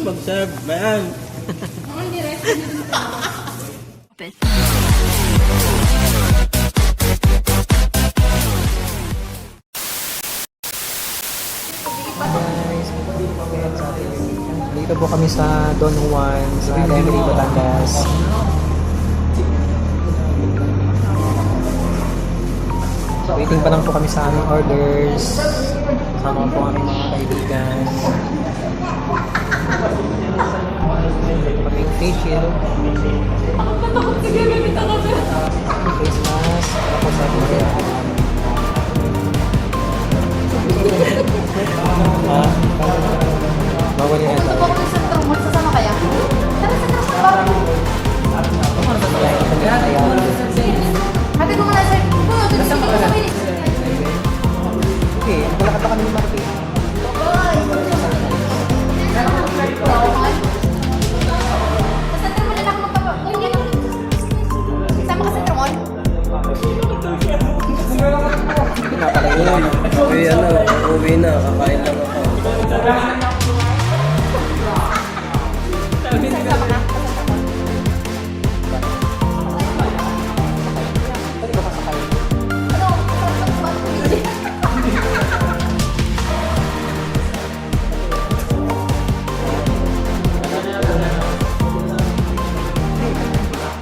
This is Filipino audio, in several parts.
mag-serve. Mayan. Dito po kami sa Don Juan sa Lemery, Batangas. Waiting pa lang po kami sa aming orders. Kasama po aming mga kaibigan. Dito kami yung face shield. Face mask. Tapos sa mga bawal yung Gusto ko kung sa trumot, sasama kaya? Tara sa trumot ba? Hati ko muna sir. Kasama ka na. okay, malakad pa kami ni Marky. Sa trumot na ako magpapa. Sama ka sa trumot? Uy, uwi na. Kakain lang ako. Sama ka?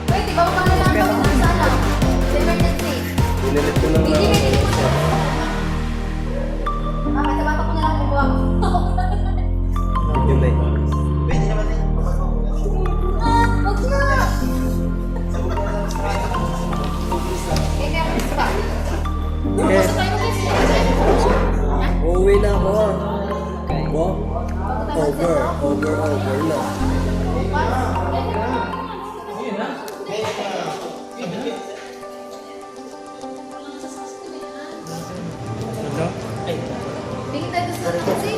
Wait, iba mo na lang ako sana. Sa emergency. Pinilit ko lang Hindi, na. hindi ko siya. Sa bata ko na lang kukuha. Yun ba? Huwag na! Eh, kaya mas pa. Basta tayo mag-isip. Uuwi na ako ah. Walk over na. Tingin tayo sa taxi.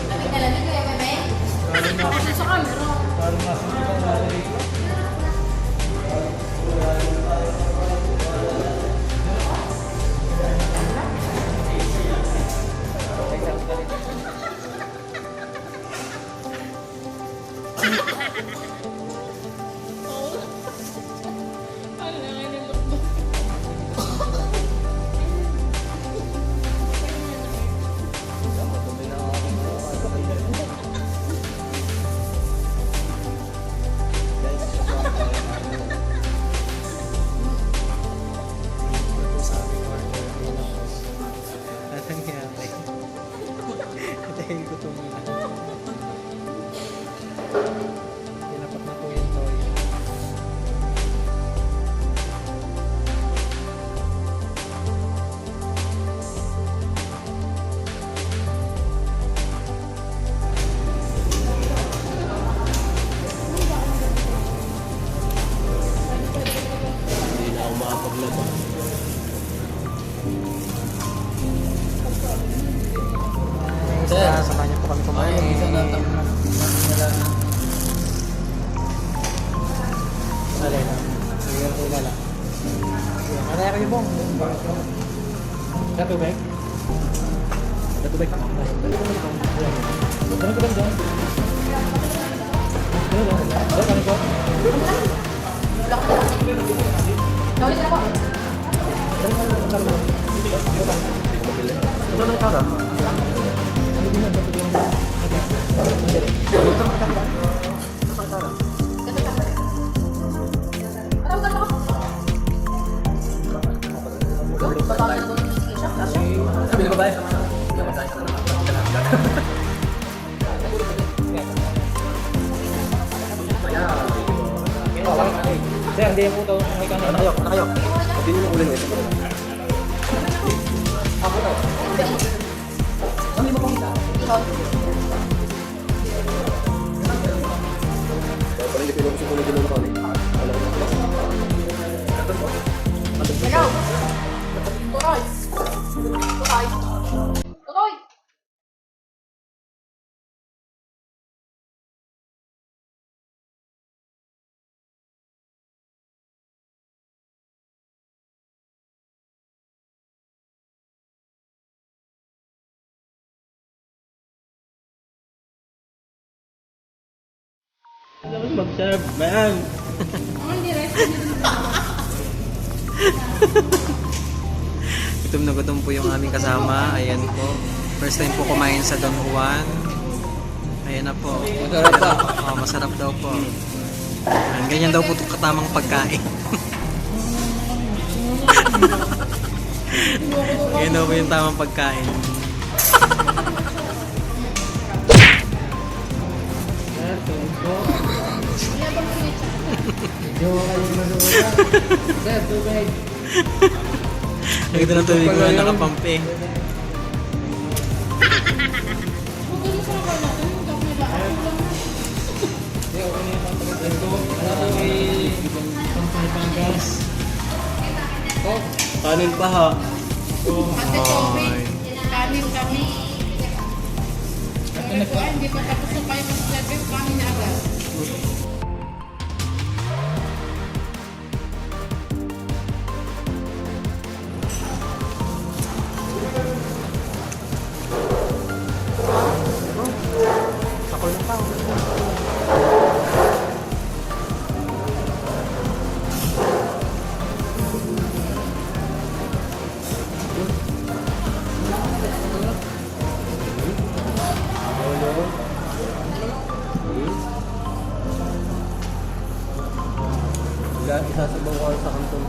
Lamig na lamig ko yung meme. Sa camera. Dahil gutom na. Tinapat na po yung toy. Hindi na ako makapaglaba. Samahan niyo po kami kumain. Alay na. Sige, tulala. Ano kayo bong? Datubek? Datubek? Datubek dyan. Datubek po. Naulit na ako. Ito na kara. Ano ba ako? Baba ka na doon. Sige siya. Sabi ko ba? Sir, hindi po ito. Nakayo. Hindi nyo ulit ito. Ikaw. Parang hindi ko gusto ko na gano'n kami. Ikaw. Turoy. Turoy. Mag-serve, man. Oh, hindi rice. Hindi Gutom na gutom po yung aming kasama. Ayan po. First time po kumain sa Don Juan. Ayan na po. Masarap pa. Oh, masarap daw po. Ayan, ganyan daw po itong katamang pagkain. Ganyan daw po yung tamang pagkain. Wala bang pinitsa? Sir, tubig. Nagito na tubig mo na nakapampi. Huwag ganun sa mga natin. Huwag na ba? Kanin pa ha. Ate Toby, kanin kami. Sabi ko, hindi pa tapos na kayo mag-serve. Kanin na agad. Sakol na tao. Isasabaw ko sa kanton.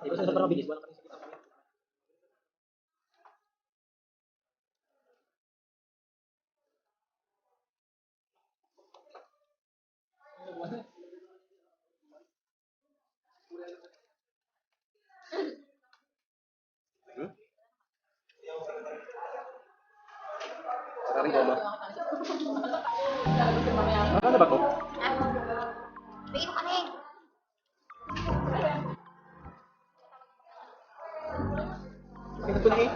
Di ba sa parang bilis? Wala kami sa kita. Ano ba to? Bigyan mo kami. Ito na eh.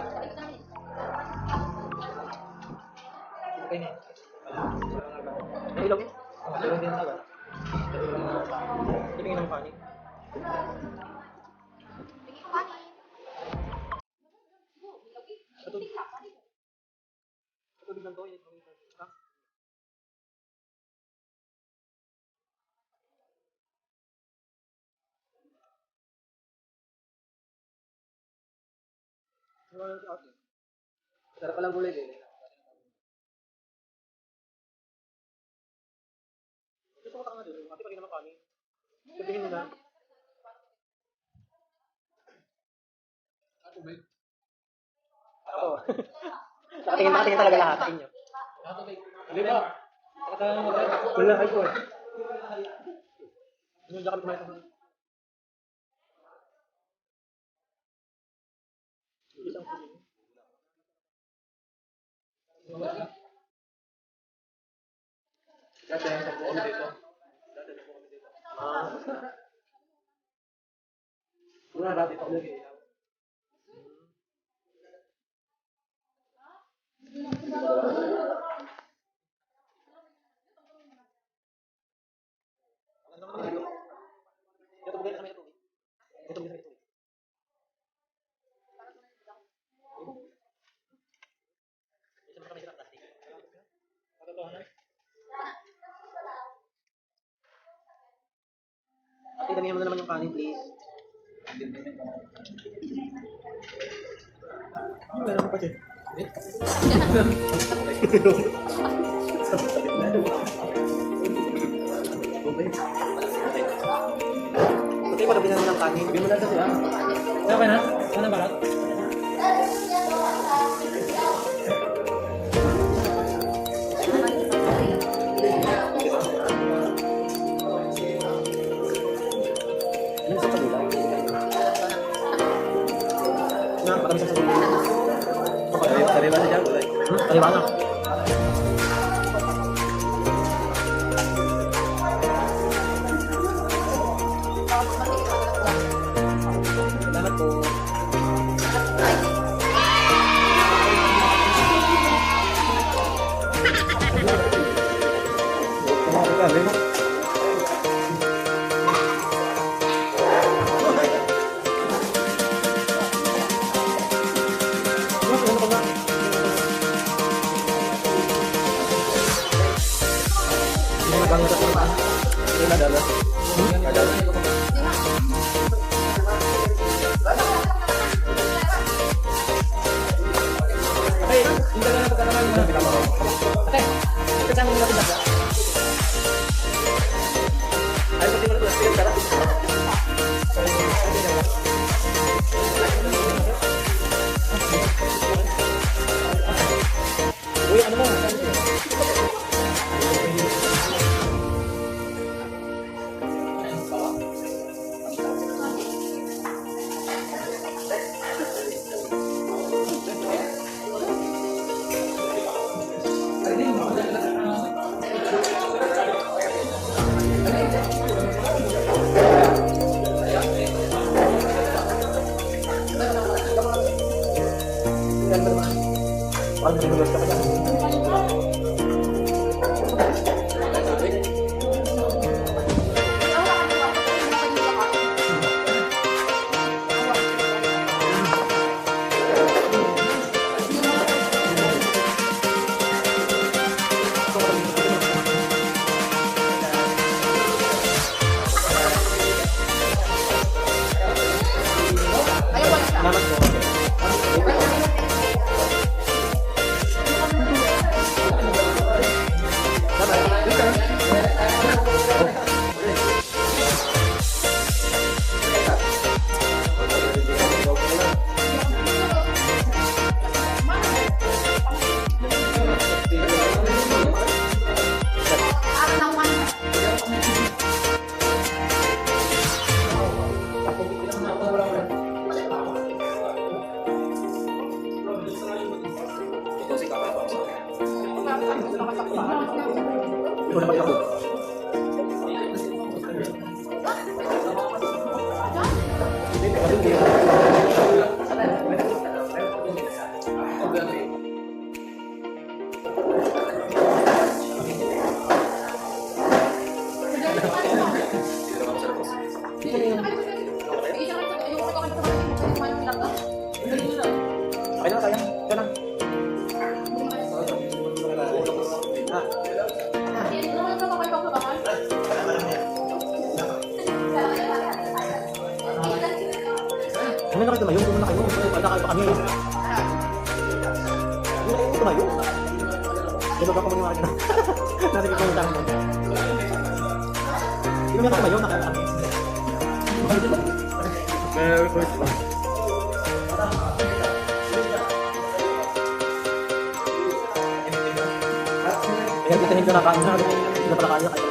Okay na eh. Ay, ilaw eh. Meron din talaga. Tingin ng kanin. Bigyan mo kami. Tubig lang to eh. Ha? Sarap palang gulay din. Gusto ko taka nga din. Ate, pagin naman kanin. Sabihin nila. Ako. Nakatingin talaga lahat sa inyo. Hindi ba? Wala ako eh. Ano dyan kami kumain sa isang kusin. Kasi ang pagbuo dito. Wala natin ito. Ate, damihan mo na naman yung kanin, please. Meron pa siya. Ate, marami na ng kanin. Bigyan mo lang kasi, Okay na? Ano balat? Ano sa kabila? Marami sa kabila. Kariba na dyan. Kariba na. Salamat po. Ano na kayo tumayo? Hindi na kayo. Wala kayo pa kami. Hindi na kayo tumayo. Diba ba ko muna kayo? Nasa kita yung tanong mo. Hindi na tumayo. Nakayo kami. Merry Christmas. Kaya kita hindi na kain na. Hindi na pala kain na kain.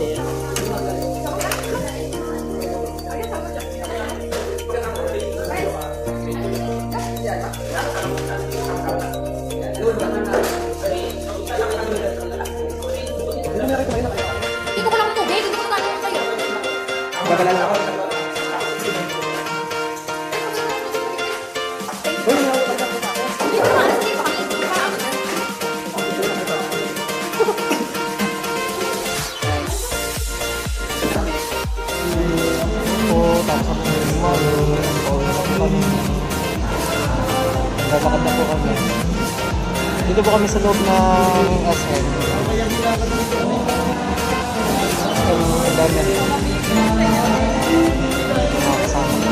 Hindi ko lang tubig, hindi ko tanong kayo. Babalala ako. Hindi ko alas, hindi pa kami. Po, tapos ako kami. Babakad na po kami. Dito po kami sa loob ng SM. Ang dami. Mga kasama.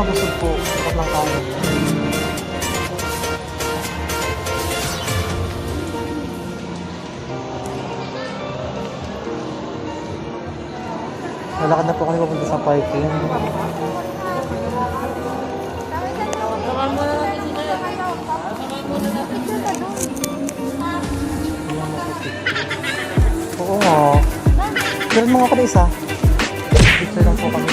Busog po. Busog lang tayo. Lalakad na po kami papunta sa parking. Oo nga. Meron mga ako na isa. Picture lang po kami.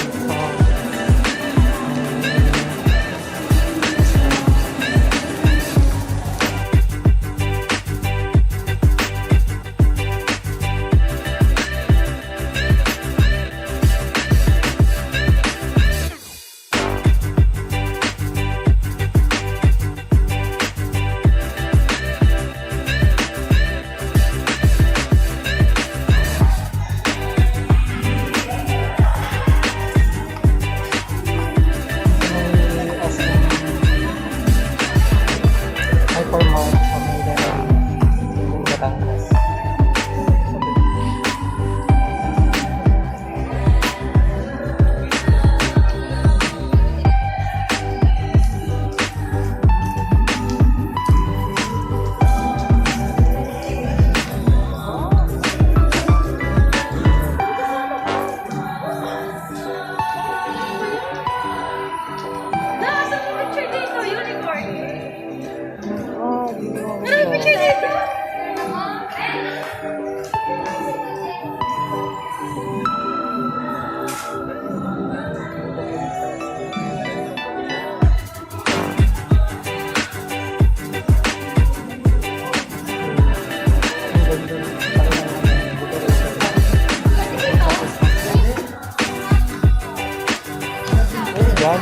Yan.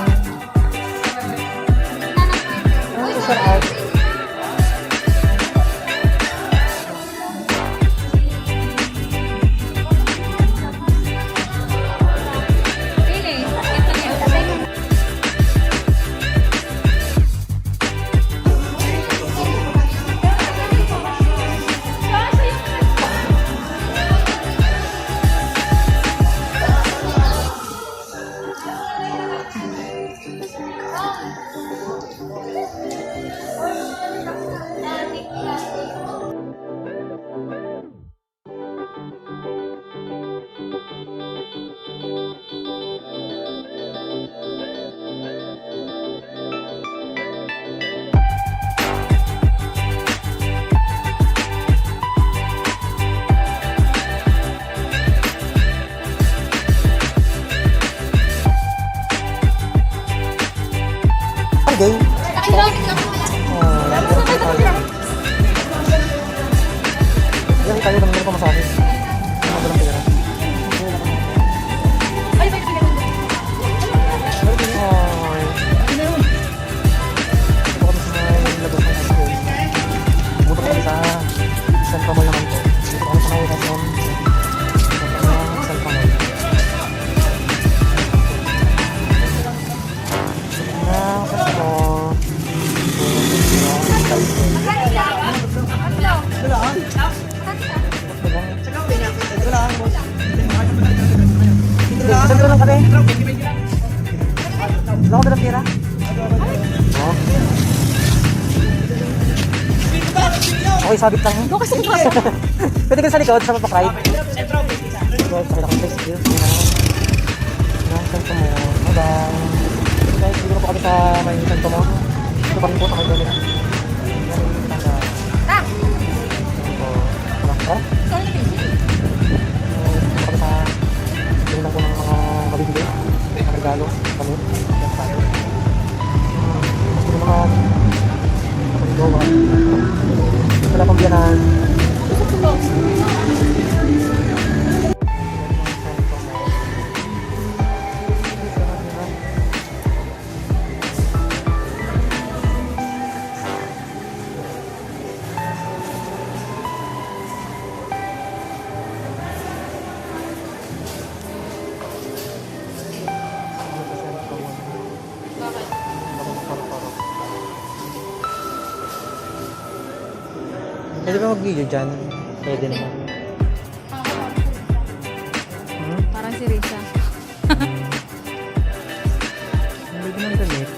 Ano sa art? Game. Yan tayo ng ko masahe. Magalang pera. Ito kami sa labas ng school. Pumunta kami sa San Pamol naman po. Dito kami sa Nairason. San Pamol. Saan lang kami? Saan ko dalang tira? Oo. Okay, sabit lang. Pwede ka sa likod, sa papakrive. Pakita ko sa skills. Saan ko mo? Bye-bye. Guys, siguro po kami sa may saan ko mo. Ito pa rin po sa kayo. Pwede ba mag-video dyan? Pwede naman. Hmm? Parang si Risha. Hindi naman galit.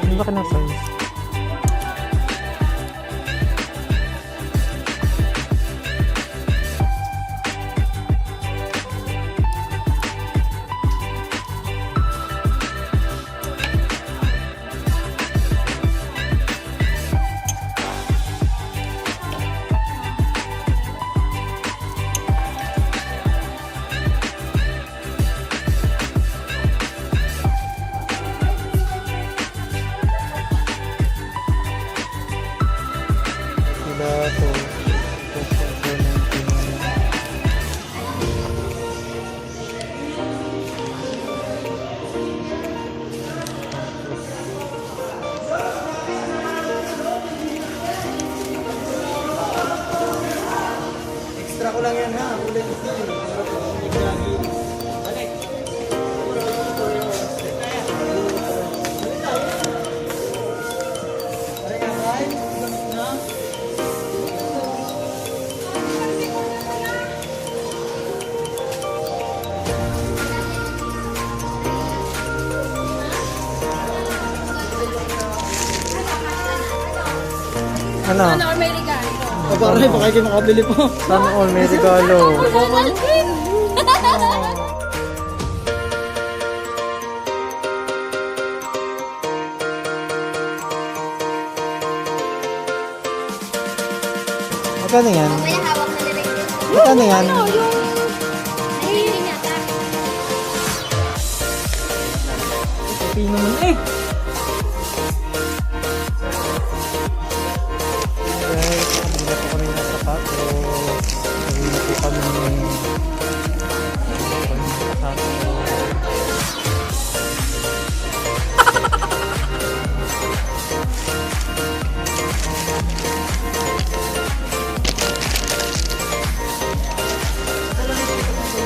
Ano ba ka ng size? Extra ko lang yan ha. Ulit ito. Balik. Ano? Ano, or may regalo? Kaparay, baka kayo makabili po. Sana all may regalo. Magkano yan? May hawak na nila yung Magkano yan? nahihingin yata. Pino naman eh. Guys, hindi po kami ng sapatos. Hindi na po kami ng sapatos.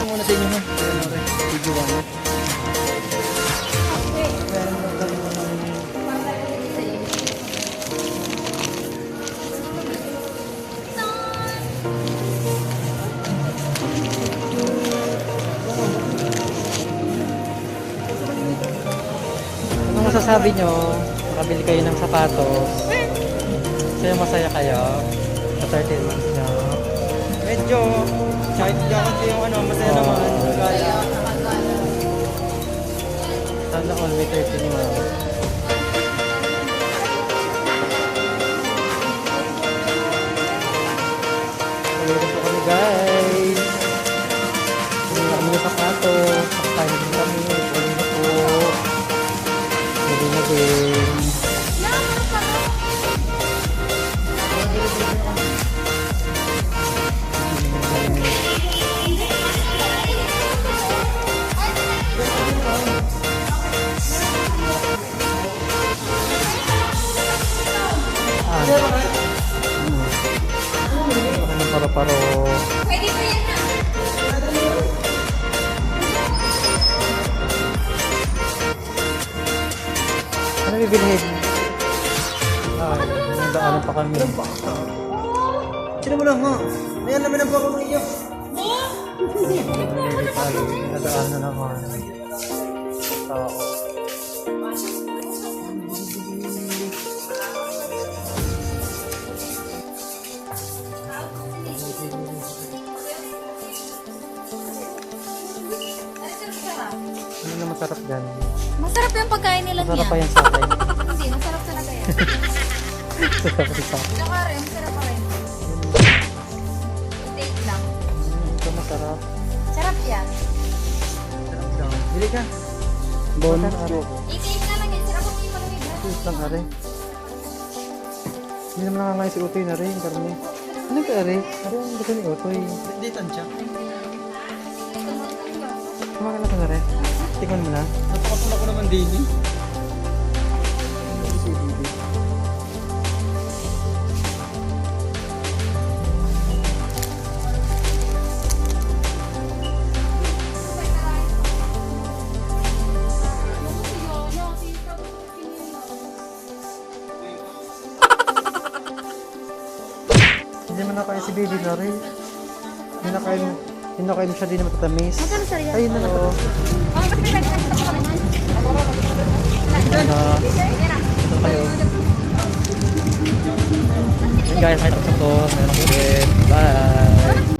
Muna sa inyo ha. Video 1. Ano masasabi nyo? Makabili kayo ng sapatos. Kaya masaya kayo sa 13 months nyo. Medyo, kahit hindi ako yung ano, masaya naman. Kaya, Sana all may 13 months. Ulit po kami guys. Hindi na kami ng sapatos. Saktahin din kami. Ulit na po. Hindi na din. Ano paro-paro. Pwede po yan na. Ano bibilhin? Ay, nagdaanan pa kami. sino mo lang ha? Ayan naman ang bako ng iyo. Nadaanan naman. Tao. Masarap yan. Masarap yung pagkain nila Masarap niya. pa yan sa akin. Hindi, masarap talaga yan. Masarap pa sa akin. Tsaka rin, masarap pa rin. I-take lang. Ito masarap. Sarap yan. Sarap lang. Bili ka. Bon. I-take na lang yan. Sarap mo yung malamig na. Ito lang, are. Hindi naman nakangay si Utoy na rin. Karami. Ano ka, are? Are, ang gusto ni Utoy. Hindi tansya. Kumakan na ka na rin. Tingnan mo na. Napakasal ako naman din eh. Si Bibi. Hindi man nakain si Baby na rin. Hindi nakain siya, di na matatamis. Magkano sir yan? Ayun na lang. Oh, ba't may pwede na sa kalaman? Ito kayo. Ayun guys, kahit ako sa to. Meron ulit. Bye!